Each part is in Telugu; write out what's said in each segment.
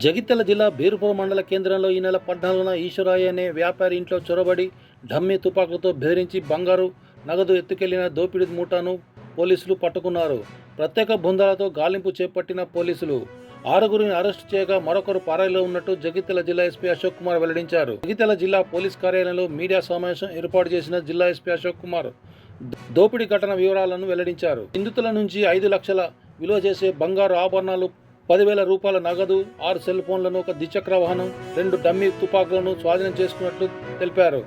జగిత్యాల జిల్లా బీరుపురం మండల కేంద్రంలో ఈ నెల 14న ఈశ్వరయ్య అనే వ్యాపారి ఇంట్లో చొరబడి డమ్మీ తుపాకులతో బెదిరించి బంగారు నగదు ఎత్తుకెళ్లిన దోపిడీ మూటను పోలీసులు పట్టుకున్నారు. ప్రత్యేక బృందాలతో గాలింపు చేపట్టిన పోలీసులు ఆరుగురిని అరెస్టు చేయగా మరొకరు పరారీలో ఉన్నట్టు జగిత్యాల జిల్లా ఎస్పీ అశోక్ కుమార్ వెల్లడించారు. జగిత్యాల జిల్లా పోలీస్ కార్యాలయంలో మీడియా సమావేశం ఏర్పాటు చేసిన జిల్లా ఎస్పీ అశోక్ కుమార్ దోపిడీ ఘటన వివరాలను వెల్లడించారు. నిందితుల నుంచి 5 లక్షల విలువ చేసే బంగారు ఆభరణాలు, 10,000 రూపాయల నగదు, 6 సెల్ ఫోన్లను, ఒక ద్విచక్ర వాహనం, 2 డమ్మీ తుపాకులను స్వాధీనం చేసుకున్నట్లు తెలిపారు.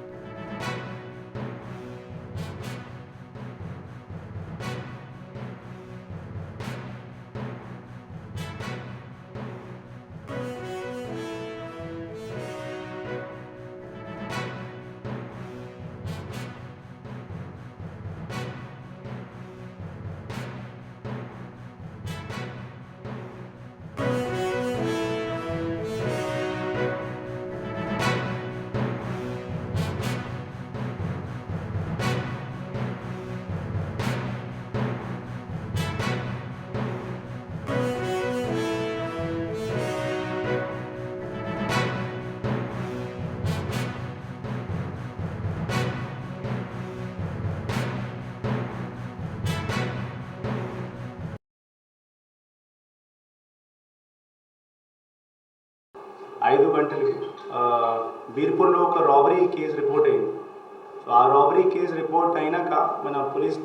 ఐదు గంటలకి బీర్పూర్లో ఒక రాబరీ కేసు రిపోర్ట్ అయింది. సో ఆ రాబరీ కేసు రిపోర్ట్ అయినాక మన పోలీస్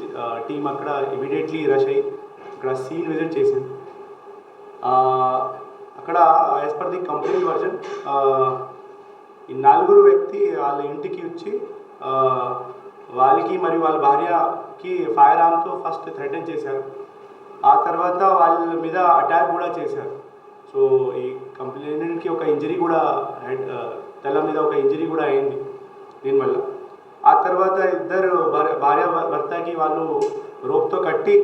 టీం అక్కడ ఇమీడియట్లీ రష్ అయ్యి అక్కడ సీన్ విజిట్ చేసింది. అక్కడ as per the complaint version ఈ 4 వ్యక్తి వాళ్ళ ఇంటికి వచ్చి వాళ్ళకి మరియు వాళ్ళ భార్యకి ఫైర్ ఆర్మ్తో ఫస్ట్ థ్రెటన్ చేశారు. ఆ తర్వాత వాళ్ళ మీద అటాక్ కూడా చేశారు. సో ఈ కంప్లైంట్కి ఒక ఇంజరీ కూడా తల మీద ఒక ఇంజరీ కూడా అయింది దీనివల్ల. ఆ తర్వాత ఇద్దరు భార్య భర్తకి వాళ్ళు రోప్తో కట్టి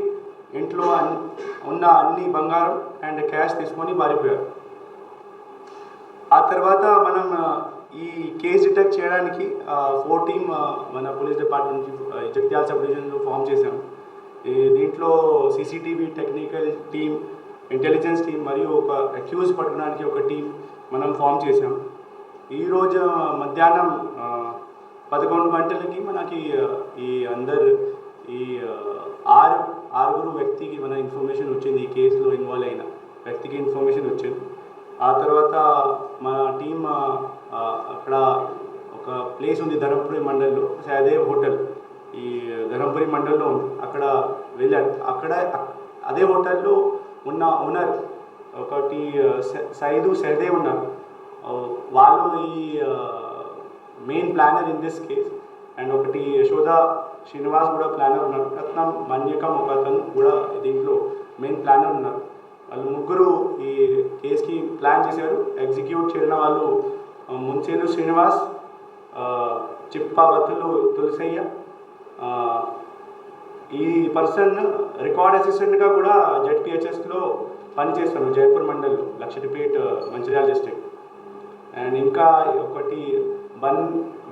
ఇంట్లో ఉన్న అన్ని బంగారం అండ్ క్యాష్ తీసుకొని పారిపోయారు. ఆ తర్వాత మనం ఈ కేసు డిటెక్ట్ చేయడానికి 4 టీమ్ మన పోలీస్ డిపార్ట్మెంట్ నుంచి జగిత్యాల సబ్ డివిజన్లో ఫామ్ చేశాము. దీంట్లో CCTV technical team, intelligence team మరియు ఒక అక్యూజ్ పట్టడానికి ఒక టీం మనం ఫామ్ చేసాం. ఈరోజు మధ్యాహ్నం 11 గంటలకి మనకి ఈ ఆరుగురు వ్యక్తికి మన ఇన్ఫర్మేషన్ వచ్చింది. ఈ కేసులో ఇన్వాల్వ్ అయిన వ్యక్తికి ఇన్ఫర్మేషన్ వచ్చింది. ఆ తర్వాత మన టీం అక్కడ ఒక ప్లేస్ ఉంది ధర్మపురి మండల్లో, సహదేవ్ హోటల్ ఈ ధర్మపురి మండల్లో ఉంది. అక్కడ వెళ్ళారు. అక్కడ అదే హోటల్లో ఉన్న ఓనర్ ఒకటి సహదేవ్ ఉన్నారు. వాళ్ళు ఈ main planner in this case. And ఒకటి యశోద శ్రీనివాస్ కూడా ప్లానర్ ఉన్నారు. రత్నం మన్యకం ఒక అతను కూడా దీంట్లో మెయిన్ ప్లానర్ ఉన్నారు. వాళ్ళు ముగ్గురు ఈ కేసుకి ప్లాన్ చేశారు. ఎగ్జిక్యూట్ చేయడం వాళ్ళు ముంచేలు శ్రీనివాస్, చిప్పాబత్తులు తులసయ్య. ఈ పర్సన్ రికార్డ్ అసిస్టెంట్గా కూడా జెడ్పిహెచ్ఎస్లో పనిచేస్తాను జైపూర్ మండల్లో, లక్షటిపేట్, మంచిర్యాల డిస్ట్రిక్ట్. అండ్ ఇంకా ఒకటి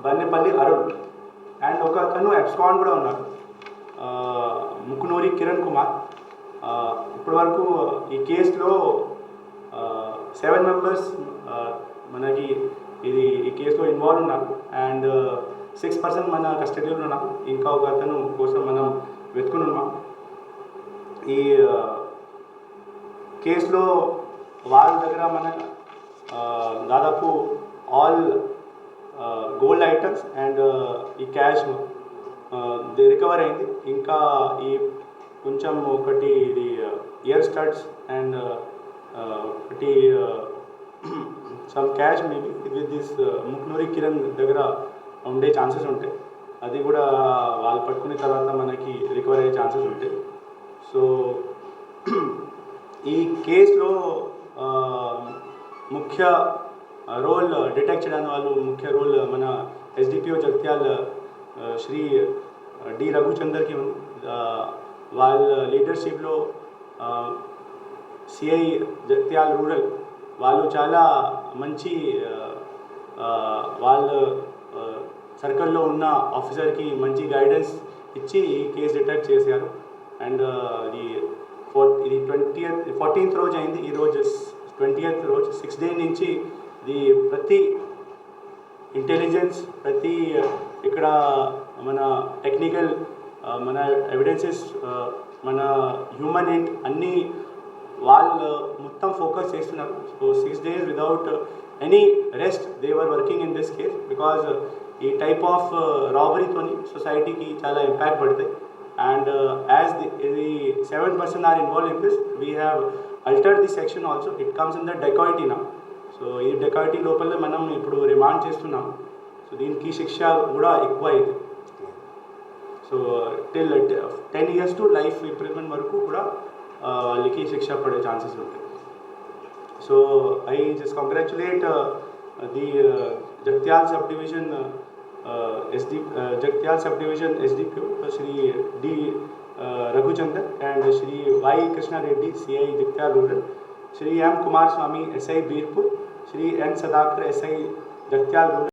బన్నెపల్లి అరుణ్ అండ్ ఒక అతను ఎక్స్కాన్ కూడా ఉన్నారు, ముకునూరి కిరణ్ కుమార్. ఇప్పటి వరకు ఈ కేసులో 7 మెంబర్స్ మనకి ఈ కేసులో ఇన్వాల్వ్ ఉన్నారు. అండ్ 6 మన కస్టడీలో ఉన్నారు. ఇంకా ఒక అతను కోసం మనం వెతుకుని ఉన్నాం. ఈ కేసులో వాళ్ళ దగ్గర మన దాదాపు ఆల్ గోల్డ్ ఐటమ్స్ అండ్ ఈ క్యాష్ రికవర్ అయింది. ఇంకా ఈ కొంచెం ఒకటి ఇది ఇయర్ స్టడ్స్ అండ్ ఒకటి some cash maybe with this Muknuri Kiran దగ్గర ఉండే ఛాన్సెస్ ఉంటాయి. అది కూడా వాళ్ళు పట్టుకునే తర్వాత మనకి రికవర్ అయ్యే ఛాన్సెస్ ఉంటాయి. సో ఈ కేసులో ముఖ్య రోల్ డిటెక్ట్ చేయడానికి వాళ్ళు ముఖ్య రోల్ మన ఎస్డిపిఓ జగిత్యాల శ్రీ డి రఘుచందర్కి ఉంది. వాళ్ళ లీడర్షిప్లో సిఐ జగిత్యాల రూరల్ వాళ్ళు చాలా మంచి వాళ్ళ సర్కిల్లో ఉన్న ఆఫీసర్కి మంచి గైడెన్స్ ఇచ్చి ఈ కేసు డిటెక్ట్ చేశారు. అండ్ ఇది 14th రోజు అయింది. ఈరోజు 20th రోజు 6 డే నుంచి ఇది ప్రతి ఇంటెలిజెన్స్ ప్రతి ఇక్కడ మన టెక్నికల్ మన ఎవిడెన్సెస్ మన హ్యూమన్ ఇంట్ అన్నీ వాళ్ళు మొత్తం ఫోకస్ చేస్తున్నారు. So 6 days without any rest they were working in this case because ఈ టైప్ ఆఫ్ రాబరీతోని సొసైటీకి చాలా ఇంపాక్ట్ పడుతాయి. And as the 7 person are involved in this we have altered the section also. It comes in the dacoity నా. సో ఈ డెకాయిటీ లోపల మనం ఇప్పుడు రిమాండ్ చేస్తున్నాం. సో దీనికి శిక్ష కూడా ఎక్కువ అవుతుంది. So till 10 years to life imprisonment వరకు కూడా వాళ్ళకి శిక్ష పడే ఛాన్సెస్ ఉంటాయి. So I just congratulate the Jagtial subdivision Jagtial subdivision SDPO Shri D Raghuchander and Shri Y Krishna Reddy CI Jagtial rural, Shri M Kumaraswamy SI Birpur, Shri N Sadakar SI Jagtial rural.